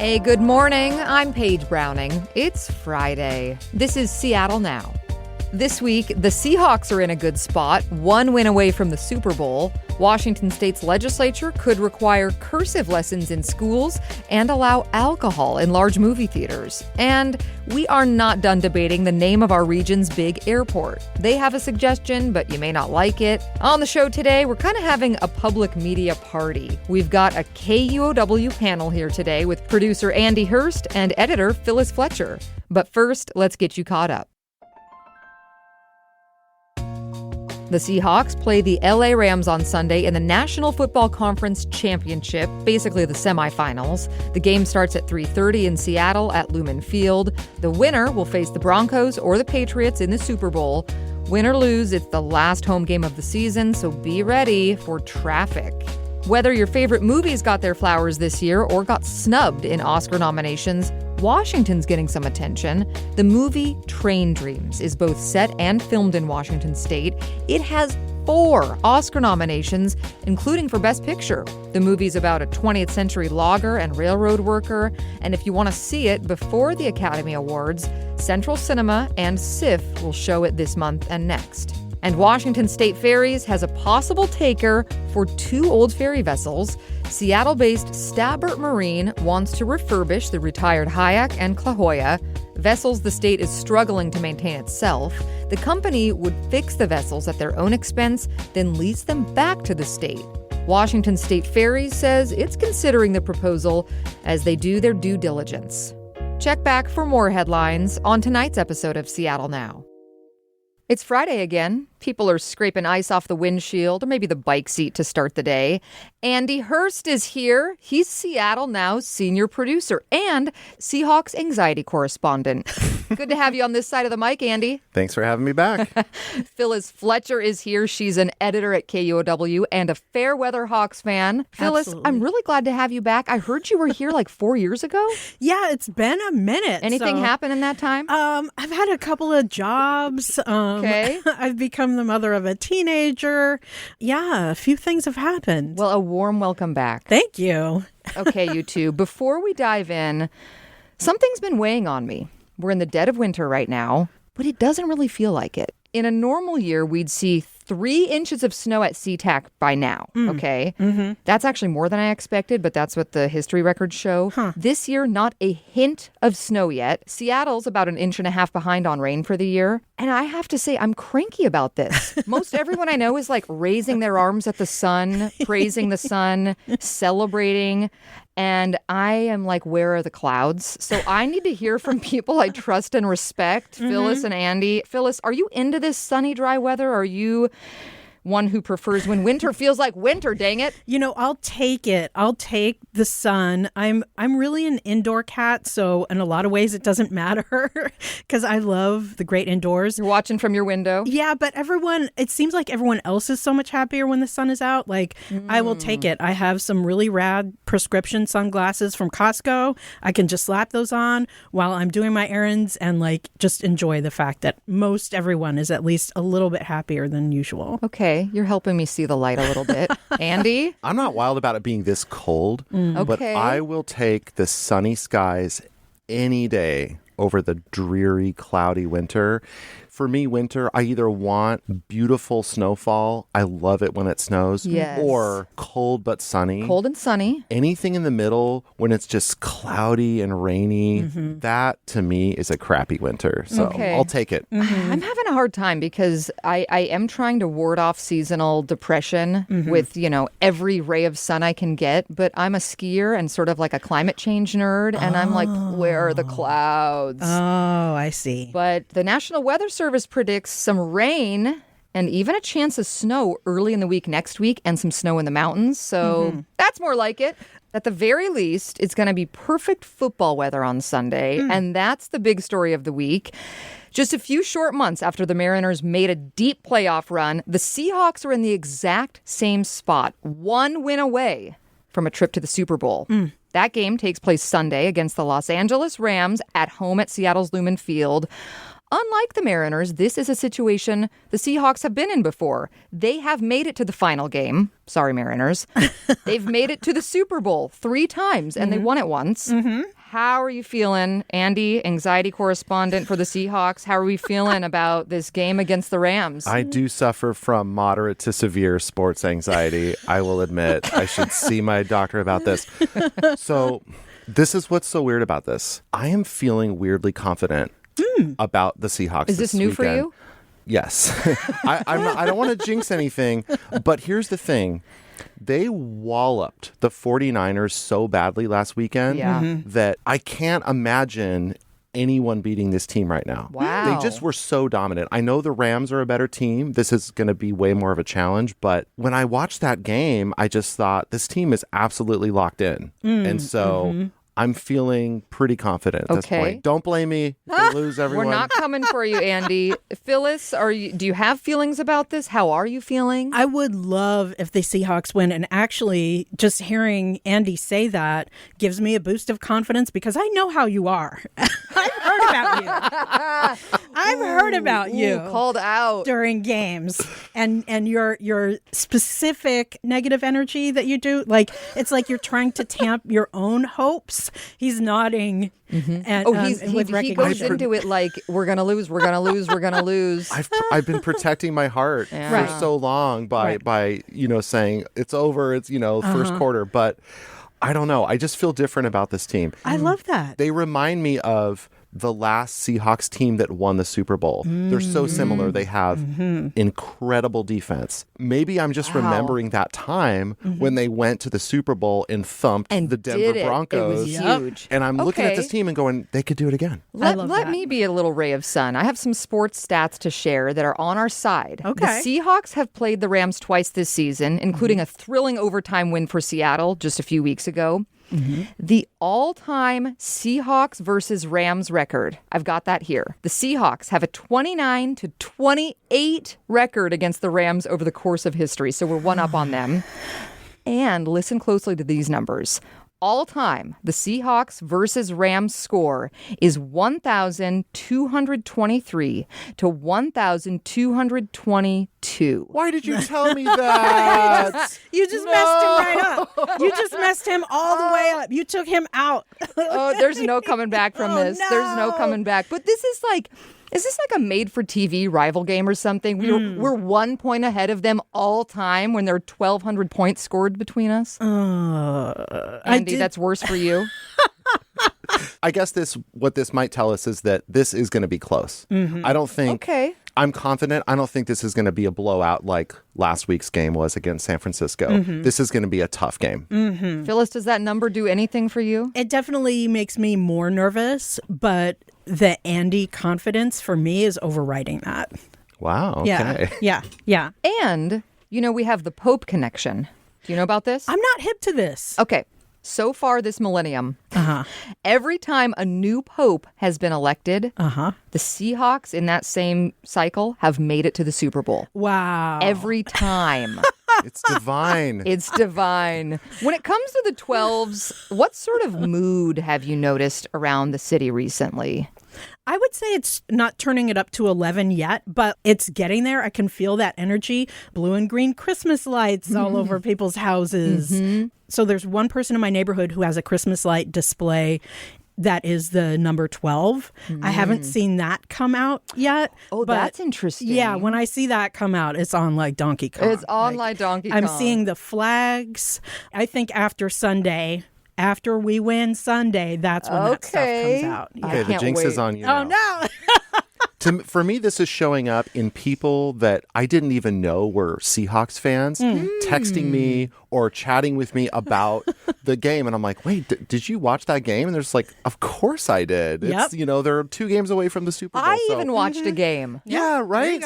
Hey, good morning. I'm Paige Browning. It's Friday. This is Seattle Now. This week, the Seahawks are in a good spot, one win away from the Super Bowl. Washington State's legislature could require cursive lessons in schools and allow alcohol in large movie theaters. And we are not done debating the name of our region's big airport. They have a suggestion, but you may not like it. On the show today, we're kind of having a public media party. We've got a KUOW panel here today with producer Andy Hurst and editor Phyllis Fletcher. But first, let's get you caught up. The Seahawks play the LA Rams on Sunday in the National Football Conference Championship, basically the semifinals. The game starts at 3:30 in Seattle at Lumen Field. The winner will face the Broncos or the Patriots in the Super Bowl. Win or lose, it's the last home game of the season, so be ready for traffic. Whether your favorite movies got their flowers this year or got snubbed in Oscar nominations, Washington's getting some attention. The movie Train Dreams is both set and filmed in Washington State. It has 4 Oscar nominations, including for Best Picture. The movie's about a 20th century logger and railroad worker, and if you want to see it before the Academy Awards, Central Cinema and SIFF will show it this month and next. And Washington State Ferries has a possible taker for 2 old ferry vessels. Seattle-based Stabert Marine wants to refurbish the retired Hayek and Klahoya, vessels the state is struggling to maintain itself. The company would fix the vessels at their own expense, then lease them back to the state. Washington State Ferries says it's considering the proposal as they do their due diligence. Check back for more headlines on tonight's episode of Seattle Now. It's Friday again. People are scraping ice off the windshield or maybe the bike seat to start the day. Andy Hurst is here. He's Seattle Now's senior producer and Seahawks anxiety correspondent. Good to have you on this side of the mic, Andy. Thanks for having me back. Phyllis Fletcher is here. She's an editor at KUOW and a fair weather Hawks fan. Phyllis, Absolutely. I'm really glad to have you back. I heard you were here like 4 years ago. Yeah, it's been a minute. Anything happen in that time? I've had a couple of jobs. Okay. I've become the mother of a teenager. Yeah, a few things have happened. Well, a warm welcome back. Thank you. Okay, you two. Before we dive in, something's been weighing on me. We're in the dead of winter right now, but it doesn't really feel like it. In a normal year, we'd see 3 inches of snow at SeaTac by now, okay? Mm-hmm. That's actually more than I expected, but that's what the history records show. This year, not a hint of snow yet. Seattle's about 1.5 inches behind on rain for the year. And I have to say, I'm cranky about this. Most everyone I know is like raising their arms at the sun, praising the sun, celebrating. And I am like, where are the clouds? So I need to hear from people I trust and respect, Phyllis and Andy. Phyllis, are you into this sunny, dry weather? Are you one who prefers when winter feels like winter, dang it? You know, I'll take it. I'll take the sun. I'm really an indoor cat, so in a lot of ways it doesn't matter because I love the great indoors. You're watching from your window? Yeah, but it seems like everyone else is so much happier when the sun is out. Like, I will take it. I have some really rad prescription sunglasses from Costco. I can just slap those on while I'm doing my errands and like just enjoy the fact that most everyone is at least a little bit happier than usual. Okay, you're helping me see the light a little bit. Andy? I'm not wild about it being this cold, but Okay. I will take the sunny skies any day over the dreary, cloudy winter. For me, winter, I either want beautiful snowfall, I love it when it snows, Yes. or cold but sunny. Cold and sunny. Anything in the middle when it's just cloudy and rainy, that to me is a crappy winter. So Okay. I'll take it. I'm having a hard time because I am trying to ward off seasonal depression with, every ray of sun I can get. But I'm a skier and sort of like a climate change nerd. And I'm like, where are the clouds? Oh, I see. But the National Weather Service predicts some rain and even a chance of snow early in the week next week and some snow in the mountains. So that's more like it. At the very least, it's going to be perfect football weather on Sunday. And that's the big story of the week. Just a few short months after the Mariners made a deep playoff run, the Seahawks are in the exact same spot, 1 win away from a trip to the Super Bowl. That game takes place Sunday against the Los Angeles Rams at home at Seattle's Lumen Field. unlike the Mariners, this is a situation the Seahawks have been in before. They have made it to the final game. Sorry, Mariners. They've made it to the Super Bowl 3 times, and they won it once. How are you feeling, Andy, anxiety correspondent for the Seahawks? How are we feeling about this game against the Rams? I do suffer from moderate to severe sports anxiety. I will admit. I should see my doctor about this. So this is what's so weird about this. I am feeling weirdly confident about the Seahawks. Is this new weekend. for you? Yes. I don't want to jinx anything, but here's the thing. They walloped the 49ers so badly last weekend that I can't imagine anyone beating this team right now. Wow. They just were so dominant. I know the Rams are a better team. This is going to be way more of a challenge. But when I watched that game, I just thought this team is absolutely locked in. And so I'm feeling pretty confident at this point. Don't blame me if they lose, everyone. We're not coming for you, Andy. Phyllis, do you have feelings about this? How are you feeling? I would love if the Seahawks win. And actually, just hearing Andy say that gives me a boost of confidence because I know how you are. I've heard about you. I've heard about you. Called out. During games. And your specific negative energy that you do, like it's like you're trying to tamp your own hopes. He's nodding. And, he goes into it like, we're going to lose, we're going to lose, we're going to lose. I've been protecting my heart for so long by saying it's over, it's, first quarter. But I don't know. I just feel different about this team. I love that. They remind me of the last Seahawks team that won the Super Bowl. They're so similar. They have incredible defense. Maybe I'm just remembering that time when they went to the Super Bowl and thumped the Denver Broncos. It was huge. And I'm looking at this team and going, they could do it again. Let me be a little ray of sun. I have some sports stats to share that are on our side. Okay. The Seahawks have played the Rams twice this season, including a thrilling overtime win for Seattle just a few weeks ago. The all-time Seahawks versus Rams record, I've got that here. The Seahawks have a 29-28 record against the Rams over the course of history, so we're one up on them. And listen closely to these numbers. All-time, the Seahawks versus Rams score is 1,223 to 1,222. Why did you tell me that? You just messed him right up. You just messed him all the way up. You took him out. There's no coming back from this. No. There's no coming back. But is this like a made-for-TV rival game or something? We're 1 point ahead of them all time when there are 1,200 points scored between us? Andy, that's worse for you. I guess what this might tell us is that this is going to be close. I don't think... Okay. I'm confident. I don't think this is going to be a blowout like last week's game was against San Francisco. This is going to be a tough game. Phyllis, does that number do anything for you? It definitely makes me more nervous, but the Andy confidence for me is overriding that. Wow. Okay. Yeah. And, we have the Pope connection. Do you know about this? I'm not hip to this. Okay. So far this millennium, every time a new pope has been elected, the Seahawks in that same cycle have made it to the Super Bowl. Wow. Every time. It's divine. It's divine. When it comes to the 12s, what sort of mood have you noticed around the city recently? I would say it's not turning it up to 11 yet, but it's getting there. I can feel that energy. Blue and green Christmas lights all over people's houses. So there's one person in my neighborhood who has a Christmas light display that is the number 12. I haven't seen that come out yet. Oh, but that's interesting. Yeah, when I see that come out, it's on like Donkey Kong. It's on like Donkey Kong. I'm seeing the flags. I think after we win Sunday, that's when that stuff comes out. Yeah. Okay, the jinx is on you now. Oh, no. For me, this is showing up in people that I didn't even know were Seahawks fans texting me or chatting with me about the game. And I'm like, wait, did you watch that game? And they're just like, of course I did. Yep. It's, they're 2 games away from the Super Bowl. I even watched a game. Yeah, right?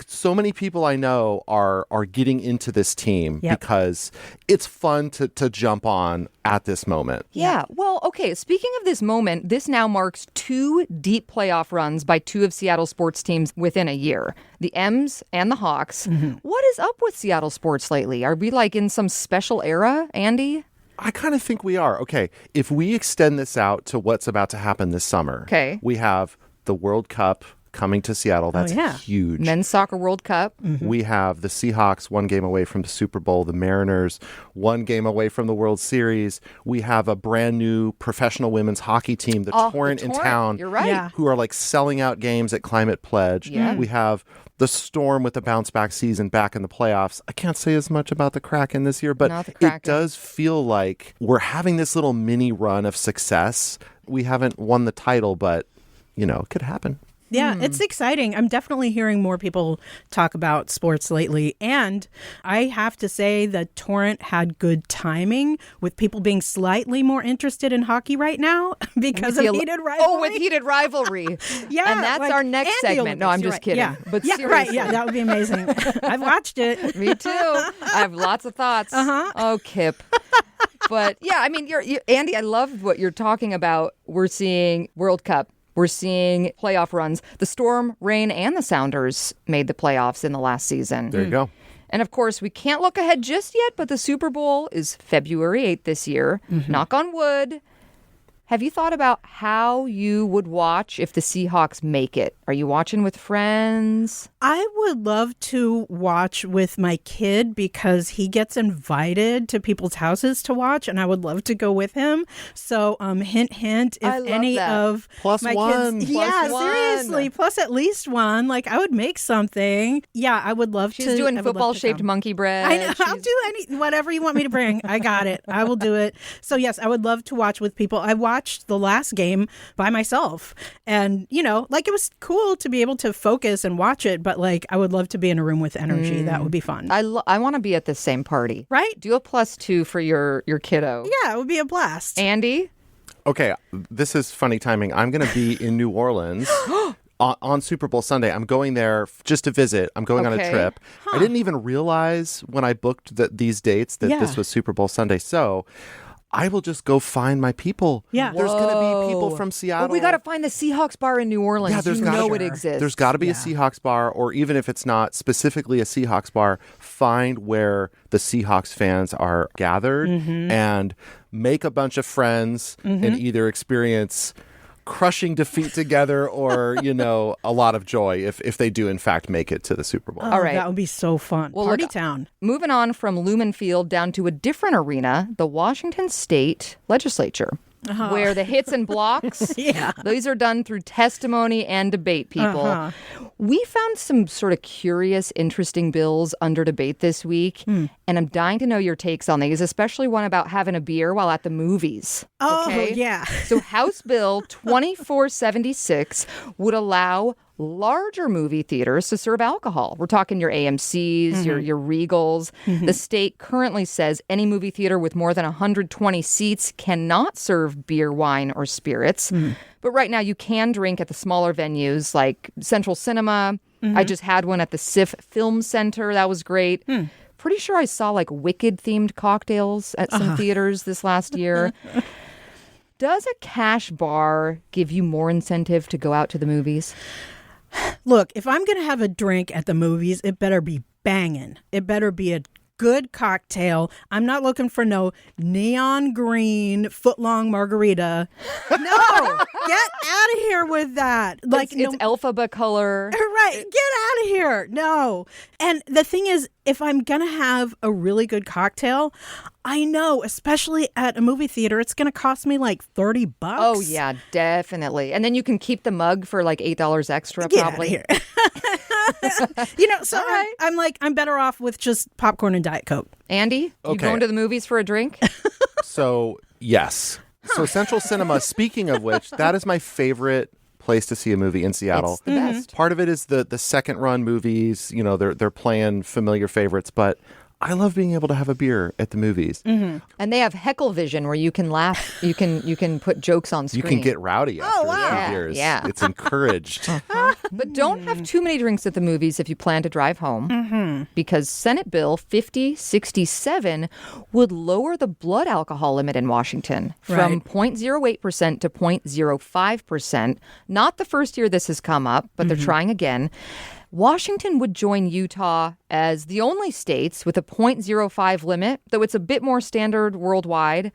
So many people I know are getting into this team because it's fun to jump on at this moment. Yeah. Well, okay. Speaking of this moment, this now marks 2 deep playoff runs by 2 of Seattle sports teams within a year. The M's and the Hawks. What is up with Seattle sports lately? Are we like in some special era, Andy? I kind of think we are. Okay, if we extend this out to what's about to happen this summer, we have the World Cup coming to Seattle. That's huge. Men's Soccer World Cup. We have the Seahawks 1 game away from the Super Bowl, the Mariners 1 game away from the World Series. We have a brand new professional women's hockey team, the Torrent in town. You're right. Who are like selling out games at Climate Pledge. Yeah. We have the Storm with the bounce back season back in the playoffs. I can't say as much about the Kraken this year, but it does feel like we're having this little mini run of success. We haven't won the title, but, you know, it could happen. Yeah, it's exciting. I'm definitely hearing more people talk about sports lately. And I have to say that Torrent had good timing with people being slightly more interested in hockey right now because of heated rivalry. Oh, with heated rivalry. Yeah. And that's our next segment. No, I'm just kidding. Yeah. But seriously. Right. Yeah, that would be amazing. I've watched it. Me too. I have lots of thoughts. Oh, Kip. But yeah, I mean, Andy, I love what you're talking about. We're seeing World Cup. We're seeing playoff runs. The Storm, Reign, and the Sounders made the playoffs in the last season. There you go. And of course, we can't look ahead just yet, but the Super Bowl is February 8th this year. Knock on wood. Have you thought about how you would watch if the Seahawks make it? Are you watching with friends? I would love to watch with my kid because he gets invited to people's houses to watch, and I would love to go with him. So, hint, hint, if any of plus my one. kids... Plus one. Seriously, plus at least one. Like, I would make something. Yeah, I would love to. She's doing football-shaped monkey bread. I know. I'll do whatever you want me to bring. I got it. I will do it. So, yes, I would love to watch with people. I watched the last game by myself, and, you know, like, it was cool to be able to focus and watch it, but, like, I would love to be in a room with energy. That would be fun. I want to be at the same party. Right? Do a +2 for your kiddo. Yeah, it would be a blast. Andy? Okay, this is funny timing. I'm going to be in New Orleans on Super Bowl Sunday. I'm going there just to visit. I'm going on a trip. I didn't even realize when I booked these dates that this was Super Bowl Sunday. So I will just go find my people. Yeah. There's going to be people from Seattle. Well, we got to find the Seahawks bar in New Orleans. Yeah, you know it exists. There's got to be a Seahawks bar, or even if it's not specifically a Seahawks bar, find where the Seahawks fans are gathered and make a bunch of friends and either experience crushing defeat together or, you know, a lot of joy if they do, in fact, make it to the Super Bowl. All right. That would be so fun. Well, Party town. Moving on from Lumen Field down to a different arena, the Washington State Legislature, where the hits and blocks, these are done through testimony and debate, people. We found some sort of curious, interesting bills under debate this week, and I'm dying to know your takes on these, especially one about having a beer while at the movies. Oh, okay? yeah. So House Bill 2476 would allow larger movie theaters to serve alcohol. We're talking your AMCs, your Regals. The state currently says any movie theater with more than 120 seats cannot serve beer, wine, or spirits. But right now you can drink at the smaller venues like Central Cinema. I just had one at the SIF Film Center. That was great. Pretty sure I saw like Wicked-themed cocktails at some theaters this last year. Does a cash bar give you more incentive to go out to the movies? Look, if I'm going to have a drink at the movies, it better be banging. It better be a good cocktail. I'm not looking for no neon green foot-long margarita. No, get out of here with that. Like it's alphaba color. Right, get out of here. No. And the thing is, if I'm going to have a really good cocktail, I know, especially at a movie theater, it's going to cost me like $30. Oh, yeah, definitely. And then you can keep the mug for like $8 extra, probably. Get out of here. You know, so I'm like, I'm better off with just popcorn and Diet Coke. Andy, you going to the movies for a drink? So, yes. So Central Cinema, speaking of which, that is my favorite place to see a movie in Seattle. It's the best. Part of it is the second run movies. You know, they're playing familiar favorites, but I love being able to have a beer at the movies. And they have heckle vision where you can laugh. You can put jokes on screen. You can get rowdy after a few beers. Yeah. It's encouraged. But don't have too many drinks at the movies if you plan to drive home, because Senate Bill 5067 would lower the blood alcohol limit in Washington from 0.08% to 0.05%. Not the first year this has come up, but they're trying again. Washington would join Utah as the only states with a 0.05 limit, though it's a bit more standard worldwide.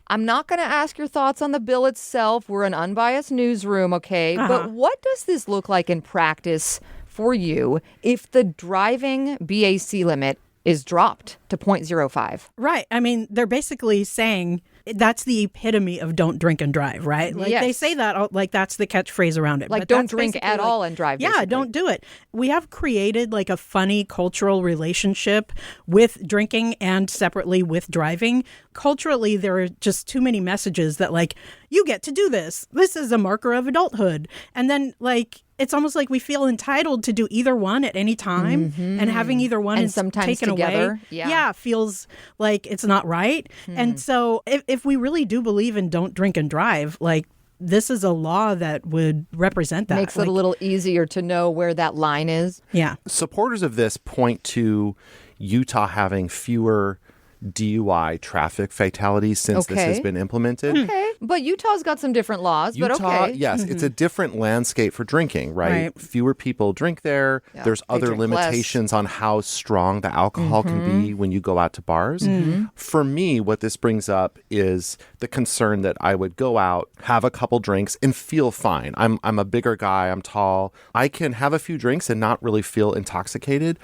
I'm not going to ask your thoughts on the bill itself. We're an unbiased newsroom, okay? But what does this look like in practice for you if the driving BAC limit is dropped to 0.05? Right. I mean, they're basically saying that's the epitome of don't drink and drive, right? Like they say that, like that's the catchphrase around it. Like but don't drink at all and drive. Yeah, basically. don't do it. We have created like a funny cultural relationship with drinking and separately with driving. Culturally, there are just too many messages that like, you get to do this. This is a marker of adulthood. And then like, it's almost like we feel entitled to do either one at any time, and having either one is sometimes taken together. away. Yeah, feels like it's not right. And so if we really do believe in don't drink and drive, like this is a law that would represent that. Makes it a little easier to know where that line is. Yeah. Supporters of this point to Utah having fewer DUI traffic fatalities since this has been implemented. Okay. But Utah's got some different laws, but okay. Yes, it's a different landscape for drinking, right? Fewer people drink there. Yeah, There's other limitations on how strong the alcohol can be when you go out to bars. For me, what this brings up is the concern that I would go out, have a couple drinks, and feel fine. I'm a bigger guy. I'm tall. I can have a few drinks and not really feel intoxicated.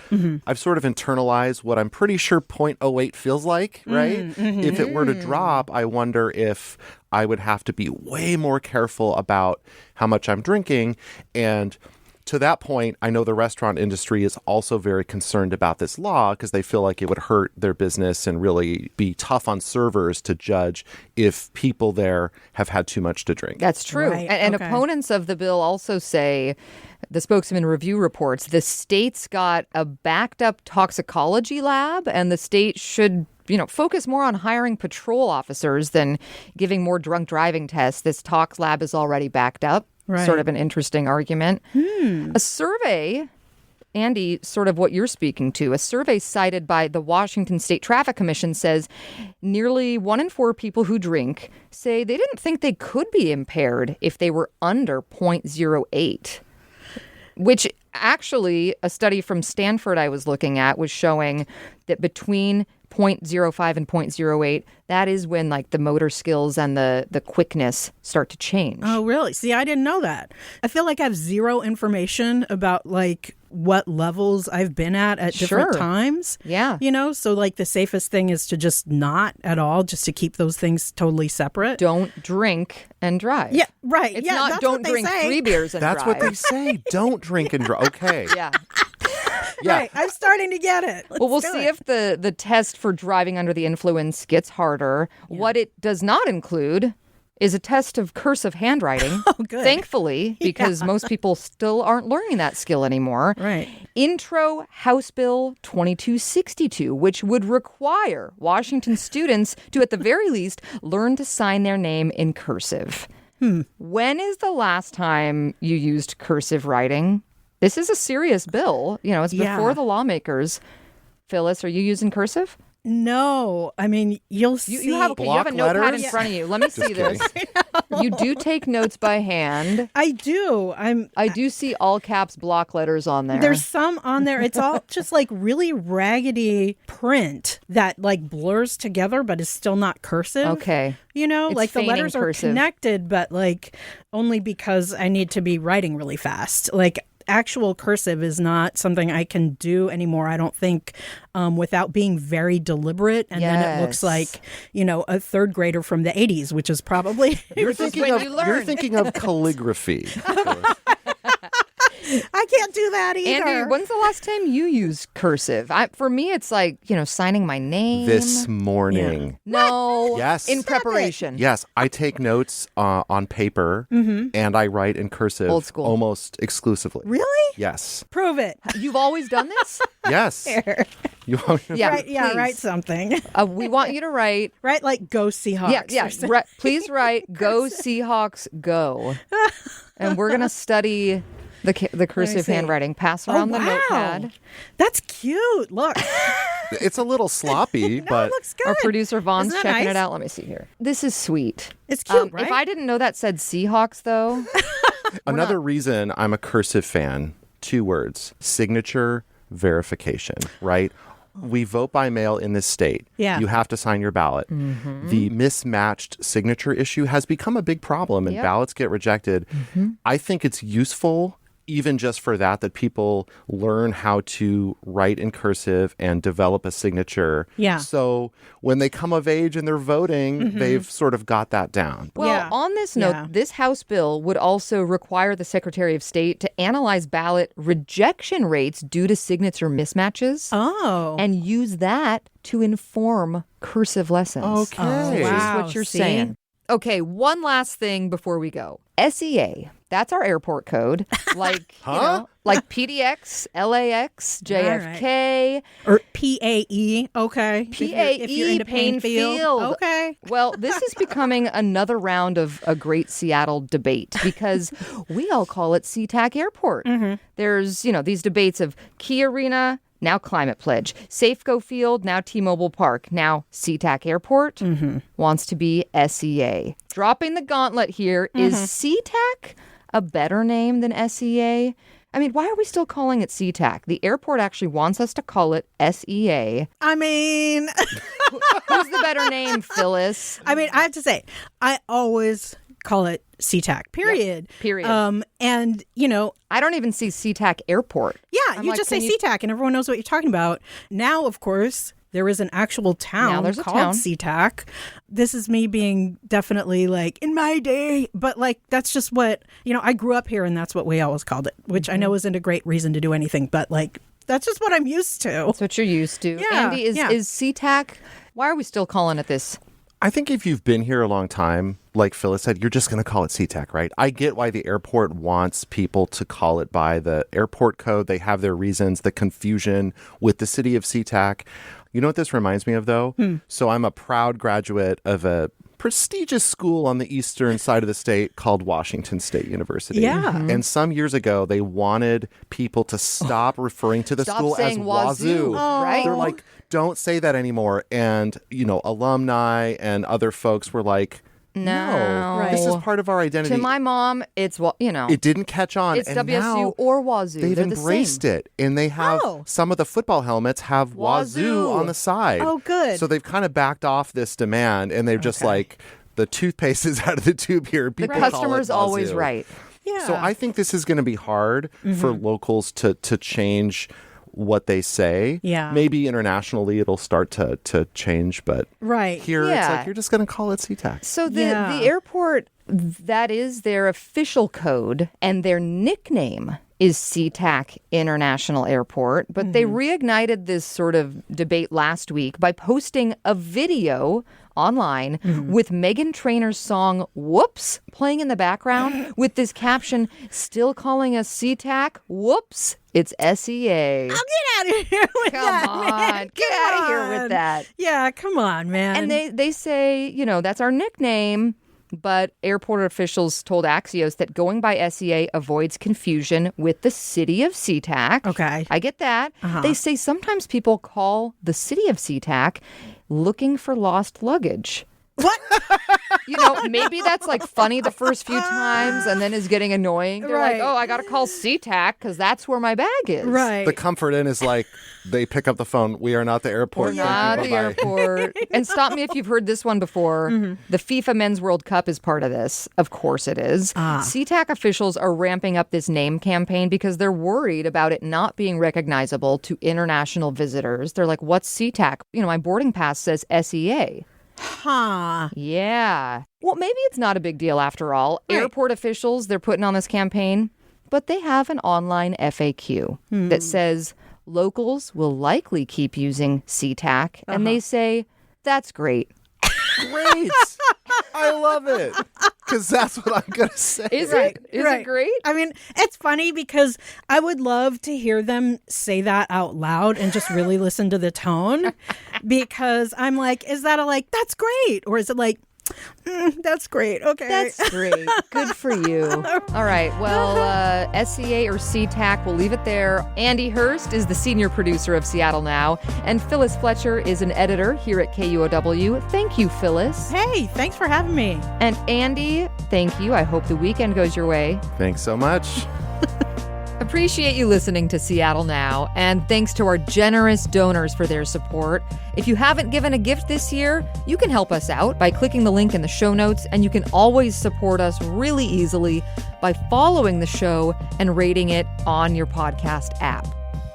I've sort of internalized what I'm pretty sure 0.08 feels like, right? If it were to drop, I wonder if I would have to be way more careful about how much I'm drinking. And to that point, I know the restaurant industry is also very concerned about this law because they feel like it would hurt their business and really be tough on servers to judge if people there have had too much to drink. That's true. Right, And opponents of the bill also say, the spokesman review reports, the state's got a backed up toxicology lab and the state should focus more on hiring patrol officers than giving more drunk driving tests. This tox lab is already backed up. Right. Sort of an interesting argument. A survey, Andy, sort of what you're speaking to, a survey cited by the Washington State Traffic Commission says nearly 1 in 4 people who drink say they didn't think they could be impaired if they were under 0.08. Which actually, a study from Stanford I was looking at was showing that between 0.05 and 0.08, that is when like the motor skills and the quickness start to change. Oh, really? See, I didn't know that. I feel like I have zero information about like what levels I've been at different times. Yeah. So like the safest thing is to just not at all, just to keep those things totally separate. Don't drink and drive. Yeah, right. It's yeah, not that's don't what they drink say. 3 beers and That's drive. what they say. Don't drink and drive. Okay. Yeah. Yeah. Right. I'm starting to get it. Well, we'll Let's see do if the test for driving under the influence gets harder. Yeah. What it does not include is a test of cursive handwriting. Oh, good. Thankfully, because most people still aren't learning that skill anymore. Right. Intro House Bill 2262, which would require Washington students to, at the very least, learn to sign their name in cursive. When is the last time you used cursive writing? This is a serious bill. It's before the lawmakers. Phyllis, are you using cursive? No. I mean, you'll see. You have a notepad letters? in front of you. Let me see this. You do take notes by hand. I do. I do see all caps block letters on there. There's some on there. It's all just like really raggedy print that like blurs together, but is still not cursive. Okay. Like the feigning letters cursive. are connected, but like only because I need to be writing really fast. Like actual cursive is not something I can do anymore, I don't think, without being very deliberate. And then it looks like, a third grader from the 80s, which is probably... You're thinking of calligraphy. I can't do that either. Andy, when's the last time you used cursive? For me, it's like, signing my name. This morning. No. Yes. In preparation. Yes. I take notes on paper and I write in cursive. Old school. Almost exclusively. Really? Yes. Prove it. You've always done this? Yes. Yeah. Please. Write something. We want you to write. Write like Go Seahawks. Yeah. Please write Go Seahawks Go. And we're going to study the cursive handwriting. Pass around the notepad. That's cute. Look. It's a little sloppy, but it looks good. Our producer Vaughn's Isn't that checking nice? it out. Let me see here. This is sweet. It's cute, right? If I didn't know that said Seahawks, though. another reason I'm a cursive fan, 2 words: signature verification, right? We vote by mail in this state. Yeah. You have to sign your ballot. The mismatched signature issue has become a big problem, and ballots get rejected. I think it's useful, even just for that people learn how to write in cursive and develop a signature. Yeah. So when they come of age and they're voting, they've sort of got that down. Well, on this note, this House bill would also require the Secretary of State to analyze ballot rejection rates due to signature mismatches. And use that to inform cursive lessons. Okay. Which is what you're saying. Okay, one last thing before we go. SEA, that's our airport code. Like, you know, like PDX, LAX, JFK. Or PAE, okay. PAE, if you're into Payne Field. Okay. Well, this is becoming another round of a great Seattle debate because we all call it SeaTac Airport. There's, you know, these debates of Key Arena, now Climate Pledge. Safeco Field, now T-Mobile Park. Now SeaTac Airport wants to be SEA. Dropping the gauntlet here, is SeaTac a better name than SEA? I mean, why are we still calling it SeaTac? The airport actually wants us to call it SEA. I mean... Who's the better name, Phyllis? I mean, I have to say, I always call it SeaTac, period. Yep, period. And, you know... I don't even see SeaTac Airport. Yeah, you just say SeaTac and everyone knows what you're talking about. Now, of course, there is an actual town called SeaTac. This is me being definitely like, in my day. But like, that's just what, you know, I grew up here and that's what we always called it, which I know isn't a great reason to do anything. But like, that's just what I'm used to. That's what you're used to. Yeah, Andy, is SeaTac, why are we still calling it this? I think if you've been here a long time, like Phyllis said, you're just going to call it SeaTac, right? I get why the airport wants people to call it by the airport code. They have their reasons, the confusion with the city of SeaTac. You know what this reminds me of, though? So I'm a proud graduate of a prestigious school on the eastern side of the state called Washington State University. Yeah. And some years ago, they wanted people to stop referring to the school as Wazoo. Right? They're like, don't say that anymore. And, you know, alumni and other folks were like, no, this is part of our identity. To my mom, it's, you know. It didn't catch on. It's and WSU now or Wazoo. They've They're embraced the same. it. And they have some of the football helmets have Wazoo on the side. Oh, good. So they've kind of backed off this demand and they've just like, the toothpaste is out of the tube here. The People customer's call it always Wazoo. right. Yeah. So I think this is going to be hard for locals to change what they say. Yeah. Maybe internationally it'll start to change, but here it's like you're just going to call it SeaTac. So the airport, that is their official code, and their nickname is SeaTac International Airport. But they reignited this sort of debate last week by posting a video online with Meghan Trainor's song Whoops playing in the background with this caption, still calling us SeaTac? Whoops, it's SEA. I'll get out of here with that, Come man. on, get out of here with that. Yeah, come on, man. And they say, you know, that's our nickname. But airport officials told Axios that going by SEA avoids confusion with the city of SeaTac. Okay. I get that. They say sometimes people call the city of SeaTac looking for lost luggage. What? You know, maybe that's like funny the first few times and then is getting annoying. They're like, oh, I got to call SeaTac because that's where my bag is. Right. The Comfort Inn is like, they pick up the phone. We are not the airport. We're not the airport. And stop me if you've heard this one before. The FIFA Men's World Cup is part of this. Of course it is. SeaTac officials are ramping up this name campaign because they're worried about it not being recognizable to international visitors. They're like, what's SeaTac? You know, my boarding pass says SEA. Yeah. Well, maybe it's not a big deal after all. Right. Airport officials, they're putting on this campaign, but they have an online FAQ that says locals will likely keep using SeaTac, and they say, that's great. Great. I love it. Because that's what I'm going to say. Is it great? I mean, it's funny because I would love to hear them say that out loud and just really listen to the tone. Because I'm like, is that a like, that's great? Or is it like, that's great. Okay. That's great. Good for you. All right. Well, SEA or SeaTac, we'll leave it there. Andy Hurst is the senior producer of Seattle Now, and Phyllis Fletcher is an editor here at KUOW. Thank you, Phyllis. Hey, thanks for having me. And Andy, thank you. I hope the weekend goes your way. Thanks so much. appreciate you listening to Seattle Now, and thanks to our generous donors for their support. If you haven't given a gift this year, you can help us out by clicking the link in the show notes, and you can always support us really easily by following the show and rating it on your podcast app.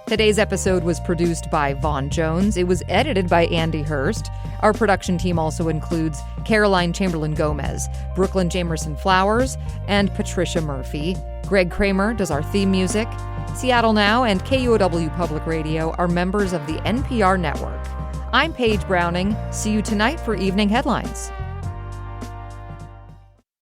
Today's episode was produced by Vaughn Jones. It was edited by Andy Hurst. Our production team also includes Caroline Chamberlain-Gomez, Brooklyn Jamerson Flowers, and Patricia Murphy. Greg Kramer does our theme music. Seattle Now and KUOW Public Radio are members of the NPR network. I'm Paige Browning. See you tonight for Evening Headlines.